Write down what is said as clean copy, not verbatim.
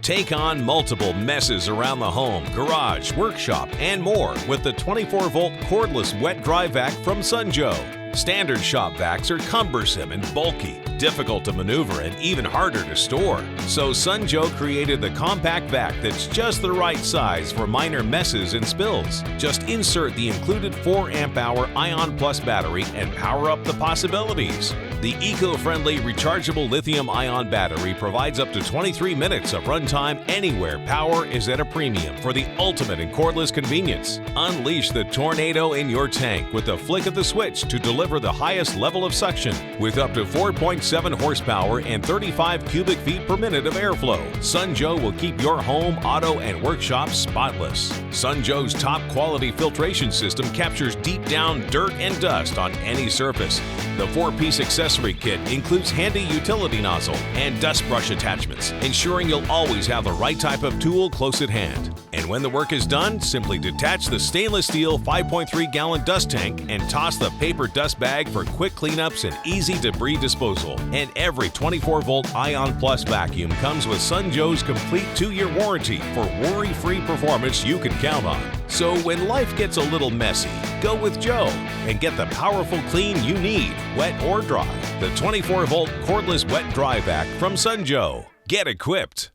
Take on multiple messes around the home, garage, workshop, and more with the 24-volt cordless wet dry vac from Sunjoe. Standard shop vacs are cumbersome and bulky, difficult to maneuver, and even harder to store. So Sunjoe created the compact vac that's just the right size for minor messes and spills. Just insert the included 4 amp-hour ION Plus battery and power up the possibilities. The eco-friendly rechargeable lithium-ion battery provides up to 23 minutes of runtime anywhere power is at a premium for the ultimate in cordless convenience. Unleash the tornado in your tank with the flick of the switch to deliver the highest level of suction with up to 4.7 horsepower and 35 cubic feet per minute of airflow. Sunjoe will keep your home, auto, and workshop spotless. Sunjoe's top quality filtration system captures deep down dirt and dust on any surface. The 4-piece accessory kit includes handy utility nozzle and dust brush attachments, ensuring you'll always have the right type of tool close at hand. And when the work is done, simply detach the stainless steel 5.3-gallon dust tank and toss the paper dust bag for quick cleanups and easy debris disposal. And every 24-volt ION Plus vacuum comes with Sunjoe's complete 2-year warranty for worry-free performance you can count on. So when life gets a little messy, go with Joe and get the powerful clean you need, wet or dry. The 24-volt cordless wet dry vac from Sunjoe. Get equipped.